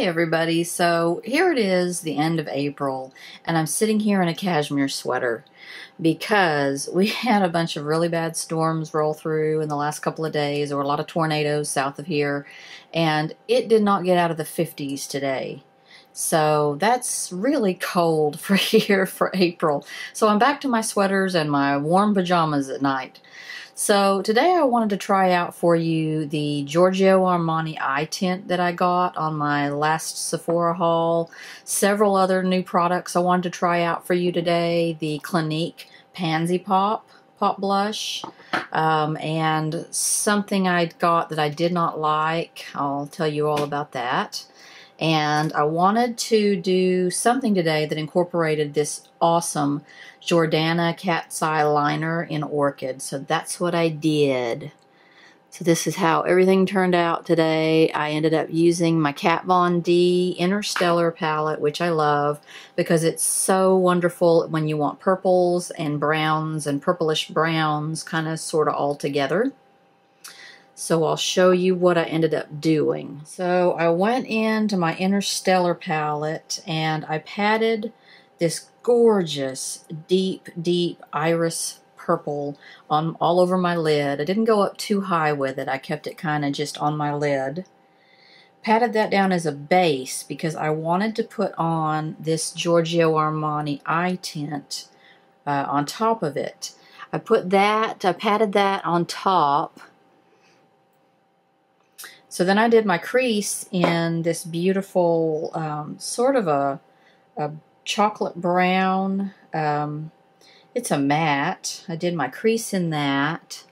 Hi everybody, so here it is, the end of April, and I'm sitting here in a cashmere sweater because we had a bunch of really bad storms roll through in the last couple of days. There were a lot of tornadoes south of here, and it did not get out of the 50s today. So that's really cold for here for April. So I'm back to my sweaters and my warm pajamas at night. So today I wanted to try out for you the Georgio Armani eye tint that I got on my last Sephora haul. Several other new products I wanted to try out for you today. The Clinique Pansy Pop blush, and something I got that I did not like. I'll tell you all about that. And I wanted to do something today that incorporated this awesome Jordana cat's eye liner in Orchid. So that's what I did. So this is how everything turned out today. I ended up using my Kat Von D Interstellar palette, which I love because it's so wonderful when you want purples and browns and purplish browns kind of sort of all together. So I'll show you what I ended up doing. So I went into my Interstellar palette and I patted this gorgeous deep iris purple on all over my lid. I didn't go up too high with it. I kept it kind of just on my lid. Patted that down as a base because I wanted to put on this Georgio Armani eye tint on top of it. I patted that on top. So then I did my crease in this beautiful sort of a chocolate brown. It's a matte. I did my crease in that.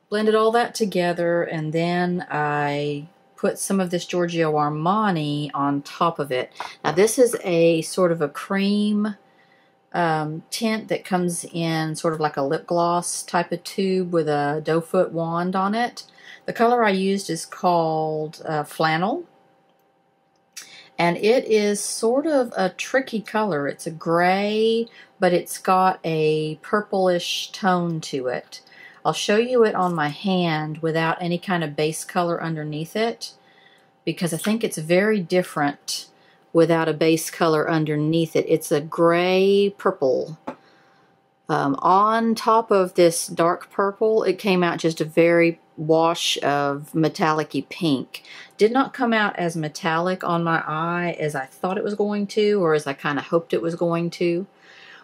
Blended all that together, and then I put some of this Georgio Armani on top of it. Now this is a sort of a cream tint that comes in sort of like a lip gloss type of tube with a doe foot wand on it. The color I used is called Flannel, and it is sort of a tricky color. It's a gray, but it's got a purplish tone to it. I'll show you it on my hand without any kind of base color underneath it because I think it's very different without a base color underneath it. It's a gray purple. On top of this dark purple, it came out just a very wash of metallic-y pink. Did not come out as metallic on my eye as I thought it was going to, or as I kind of hoped it was going to.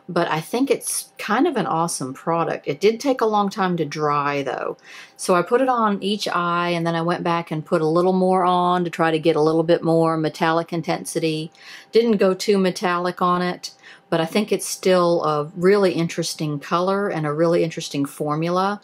But I think it's kind of an awesome product. It did take a long time to dry though. So I put it on each eye and then I went back and put a little more on to try to get a little bit more metallic intensity. Didn't go too metallic on it, but I think it's still a really interesting color and a really interesting formula.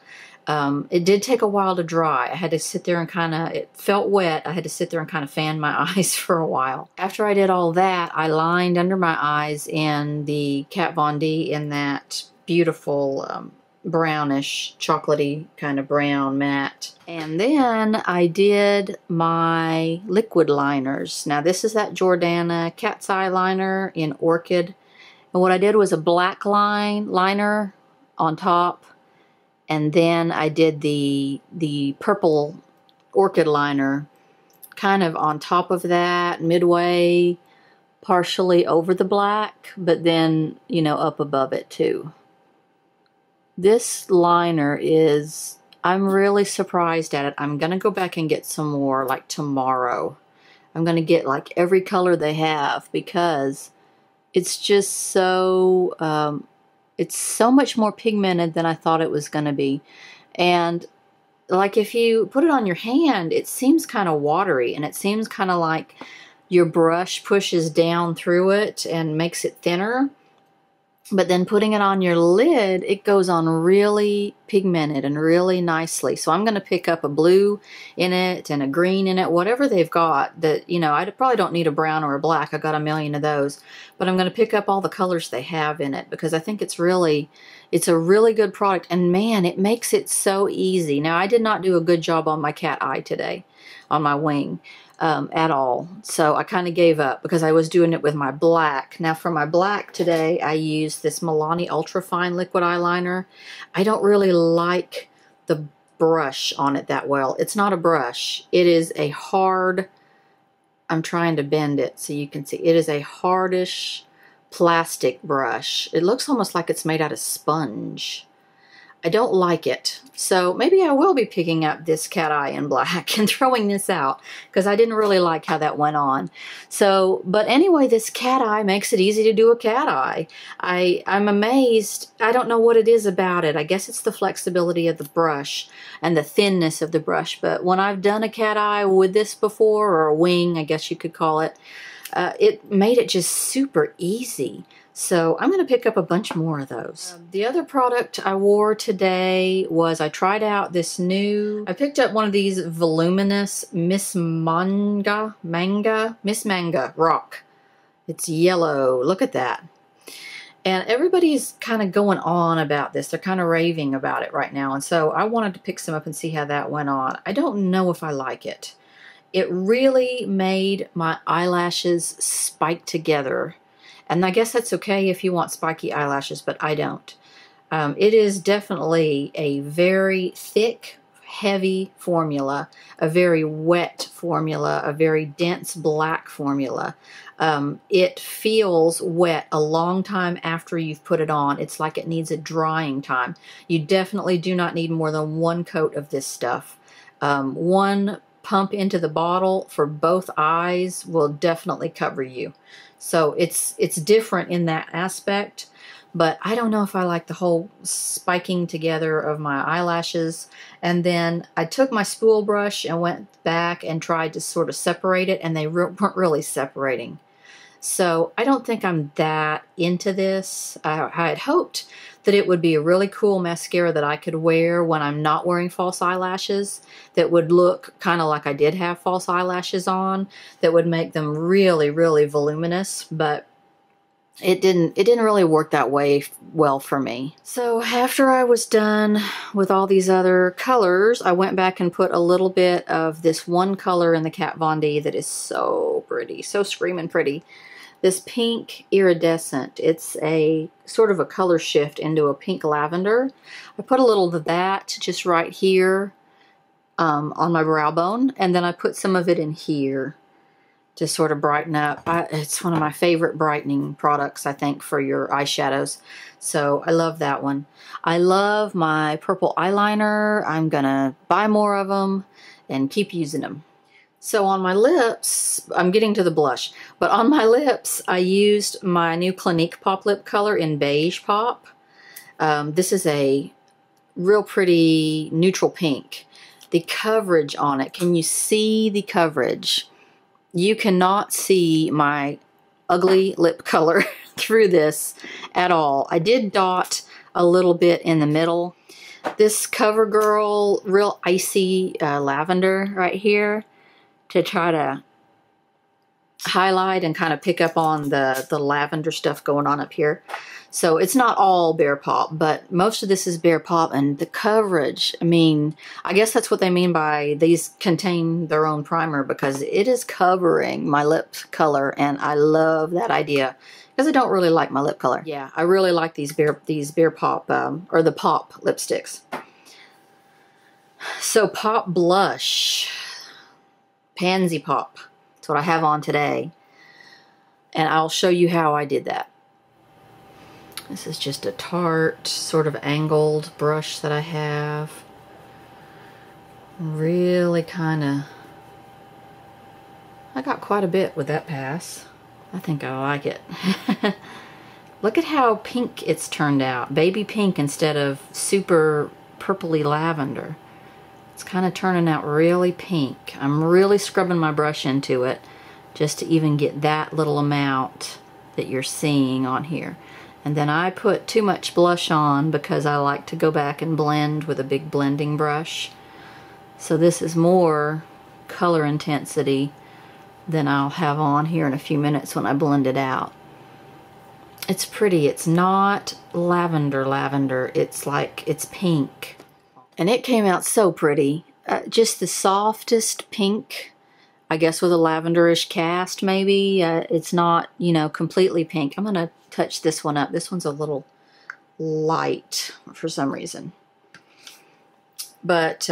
It did take a while to dry. I had to sit there and it felt wet. I had to sit there and kind of fan my eyes for a while. After I did all that, I lined under my eyes in the Kat Von D in that beautiful brownish, chocolatey kind of brown matte. And then I did my liquid liners. Now this is that Jordana cat's eye liner in Orchid. And what I did was a black liner on top. And then I did the purple Orchid liner kind of on top of that, midway, partially over the black, but then, you know, up above it too. This liner is, I'm really surprised at it. I'm going to go back and get some more like tomorrow. I'm going to get like every color they have because it's just so... it's so much more pigmented than I thought it was going to be. And like if you put it on your hand, it seems kind of watery and it seems kind of like your brush pushes down through it and makes it thinner. But then putting it on your lid, it goes on really pigmented and really nicely. So I'm going to pick up a blue in it and a green in it, whatever they've got that, you know, I probably don't need a brown or a black. I got a million of those. But I'm going to pick up all the colors they have in it because I think it's a really good product. And man, it makes it so easy. Now, I did not do a good job on my cat eye today, on my wing. At all. So I kind of gave up because I was doing it with my black. Now for my black today, I used this Milani Ultrafine liquid eyeliner. I don't really like the brush on it that well. It's not a brush. It is a hard, I'm trying to bend it so you can see. It is a hardish plastic brush. It looks almost like it's made out of sponge. I don't like it. So maybe I will be picking up this cat eye in black and throwing this out because I didn't really like how that went on. So, but anyway, this cat eye makes it easy to do a cat eye. I'm amazed. I don't know what it is about it. I guess it's the flexibility of the brush and the thinness of the brush. But when I've done a cat eye with this before, or a wing, I guess you could call it, it made it just super easy. So I'm going to pick up a bunch more of those. The other product I wore today was I tried out this new, I picked up one of these voluminous Miss Manga rock. It's yellow. Look at that. And everybody's kind of going on about this. They're kind of raving about it right now. And so I wanted to pick some up and see how that went on. I don't know if I like it. It really made my eyelashes spike together. And I guess that's okay if you want spiky eyelashes, but I don't. It is definitely a very thick, heavy formula, a very wet formula, a very dense black formula. It feels wet a long time after you've put it on. It's like it needs a drying time. You definitely do not need more than one coat of this stuff. One pump into the bottle for both eyes will definitely cover you. So it's different in that aspect, but I don't know if I like the whole spiking together of my eyelashes. And then I took my spool brush and went back and tried to sort of separate it, and they weren't really separating. So I don't think I'm that into this. I had hoped that it would be a really cool mascara that I could wear when I'm not wearing false eyelashes, that would look kind of like I did have false eyelashes on, that would make them really, really voluminous, but it didn't really work that way well for me. So after I was done with all these other colors, I went back and put a little bit of this one color in the Kat Von D that is so pretty, so screaming pretty. This pink iridescent. It's a sort of a color shift into a pink lavender. I put a little of that just right here on my brow bone, and then I put some of it in here to sort of brighten up. It's one of my favorite brightening products, I think, for your eyeshadows. So I love that one. I love my purple eyeliner. I'm gonna buy more of them and keep using them. So on my lips, I'm getting to the blush, but on my lips, I used my new Clinique Pop Lip color in Beige Pop. This is a real pretty neutral pink. The coverage on it, can you see the coverage? You cannot see my ugly lip color through this at all. I did dot a little bit in the middle. This CoverGirl real icy lavender right here, to try to highlight and kind of pick up on the lavender stuff going on up here. So it's not all Bare Pop, but most of this is Bare Pop, and the coverage, I mean, I guess that's what they mean by these contain their own primer, because it is covering my lip color, and I love that idea because I don't really like my lip color. Yeah, I really like these Bare Pop, or the Pop lipsticks. So Pop Blush. Pansy Pop. That's what I have on today. And I'll show you how I did that. This is just a tart, sort of angled brush that I have. Really kind of... I got quite a bit with that pass. I think I like it. Look at how pink it's turned out. Baby pink instead of super purpley lavender. It's kind of turning out really pink. I'm really scrubbing my brush into it just to even get that little amount that you're seeing on here. And then I put too much blush on because I like to go back and blend with a big blending brush. So this is more color intensity than I'll have on here in a few minutes when I blend it out. It's pretty. It's not lavender. It's like, it's pink. And it came out so pretty. Just the softest pink, I guess with a lavenderish cast maybe. It's not, you know, completely pink. I'm going to touch this one up. This one's a little light for some reason. But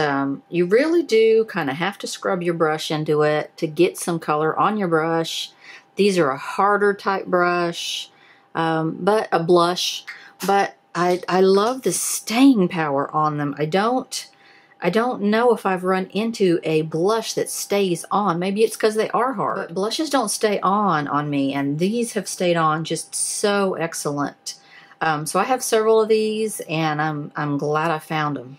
you really do kind of have to scrub your brush into it to get some color on your brush. These are a harder type brush, but a blush. But I love the staying power on them. I don't know if I've run into a blush that stays on. Maybe it's because they are hard. But blushes don't stay on me, and these have stayed on just so excellent. So I have several of these, and I'm glad I found them.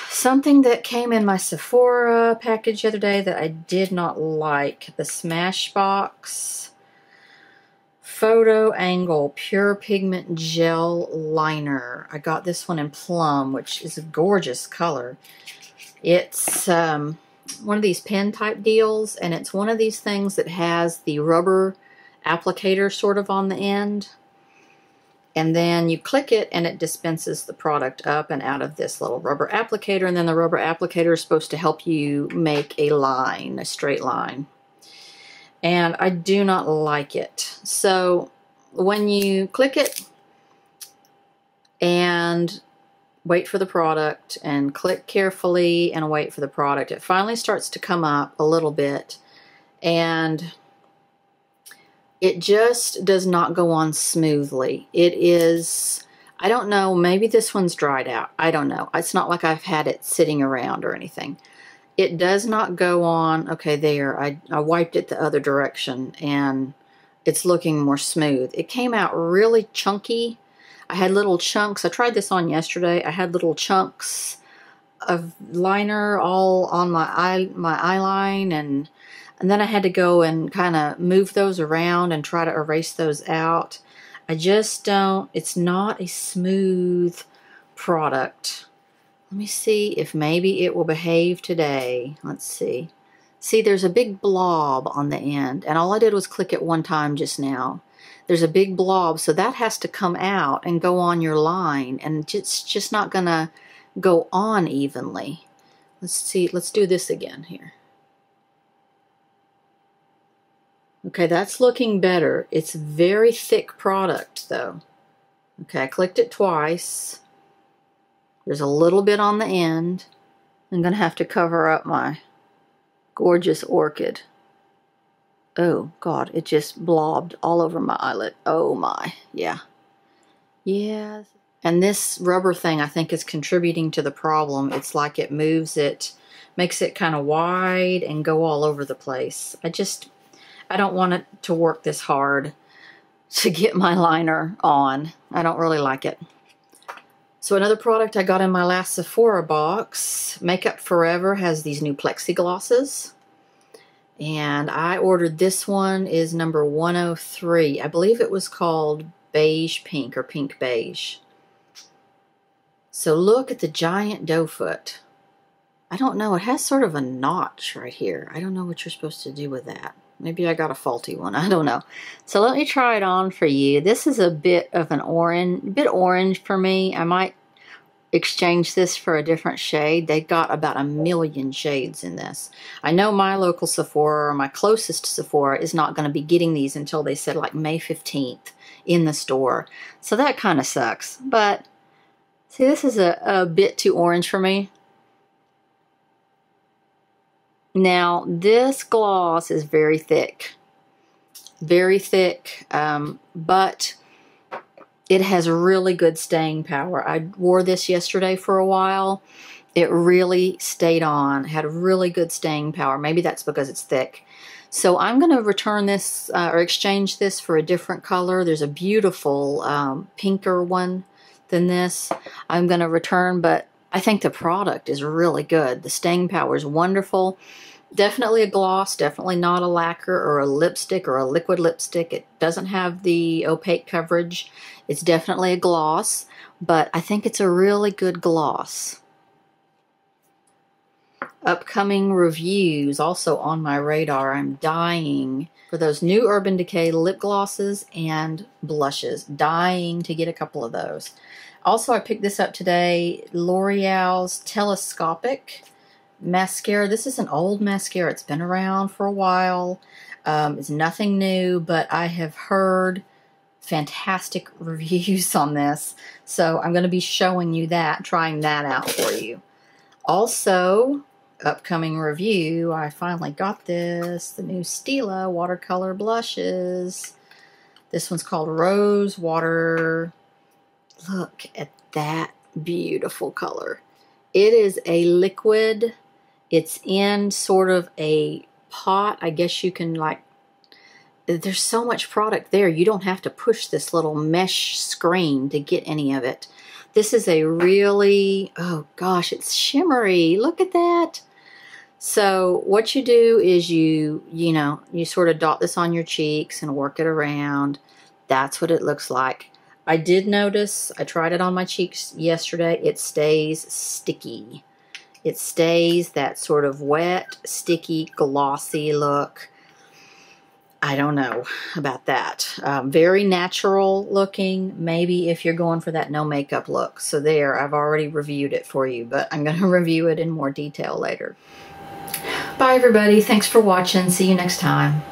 Something that came in my Sephora package the other day that I did not like, the Smashbox Photo Angle Pure Pigment Gel Liner. I got this one in Plum, which is a gorgeous color. It's one of these pen type deals, and it's one of these things that has the rubber applicator sort of on the end. And then you click it and it dispenses the product up and out of this little rubber applicator. And then the rubber applicator is supposed to help you make a line, a straight line. And I do not like it. So when you click it and wait for the product and click carefully and wait for the product, it finally starts to come up a little bit. And it just does not go on smoothly. It is, I don't know, maybe this one's dried out. I don't know. It's not like I've had it sitting around or anything. It does not go on. Okay, there. I wiped it the other direction and it's looking more smooth. It came out really chunky. I had little chunks. I tried this on yesterday. I had little chunks of liner all on my eyeline, and then I had to go and kind of move those around and try to erase those out. I just don't, it's not a smooth product. Let me see if maybe it will behave today. Let's see. See, there's a big blob on the end, and all I did was click it one time just now. There's a big blob, so that has to come out and go on your line, and it's just not gonna go on evenly. Let's see, let's do this again here. Okay, that's looking better. It's a very thick product though. Okay, I clicked it twice. There's a little bit on the end. I'm gonna have to cover up my gorgeous orchid. Oh God, it just blobbed all over my eyelid. Oh my, yeah. Yeah, and this rubber thing I think is contributing to the problem. It's like it moves it, makes it kind of wide and go all over the place. I don't want it to work this hard to get my liner on. I don't really like it. So another product I got in my last Sephora box, Makeup Forever has these new Plexi glosses. And I ordered this one, is number 103. I believe it was called Beige Pink or Pink Beige. So look at the giant doe foot. I don't know, it has sort of a notch right here. I don't know what you're supposed to do with that. Maybe I got a faulty one. I don't know. So let me try it on for you. This is a bit of an orange for me. I might exchange this for a different shade. They got about 1 million shades in this. I know my local Sephora, or my closest Sephora, is not going to be getting these until they said like May 15th in the store. So that kind of sucks. But see, this is a bit too orange for me. Now, this gloss is very thick, but it has really good staying power. I wore this yesterday for a while. It really stayed on, had really good staying power. Maybe that's because it's thick. So I'm going to return this or exchange this for a different color. There's a beautiful pinker one than this I'm going to return, but I think the product is really good. The staying power is wonderful. Definitely a gloss, definitely not a lacquer or a lipstick or a liquid lipstick. It doesn't have the opaque coverage. It's definitely a gloss, but I think it's a really good gloss. Upcoming reviews also on my radar. I'm dying for those new Urban Decay lip glosses and blushes. Dying to get a couple of those. Also, I picked this up today, L'Oreal's Telescopic mascara. This is an old mascara. It's been around for a while. It's nothing new, but I have heard fantastic reviews on this. So I'm going to be showing you that, trying that out for you. Also, upcoming review, I finally got this, the new Stila watercolor blushes. This one's called Rose Water. Look at that beautiful color. It is a liquid. It's in sort of a pot. I guess you can, like, there's so much product there. You don't have to push this little mesh screen to get any of it. This is a really, oh gosh, it's shimmery. Look at that. So what you do is you sort of dot this on your cheeks and work it around. That's what it looks like. I did notice, I tried it on my cheeks yesterday, it stays sticky. It stays that sort of wet, sticky, glossy look. I don't know about that. Very natural looking, maybe if you're going for that no makeup look. So there, I've already reviewed it for you, but I'm going to review it in more detail later. Bye everybody, thanks for watching, see you next time.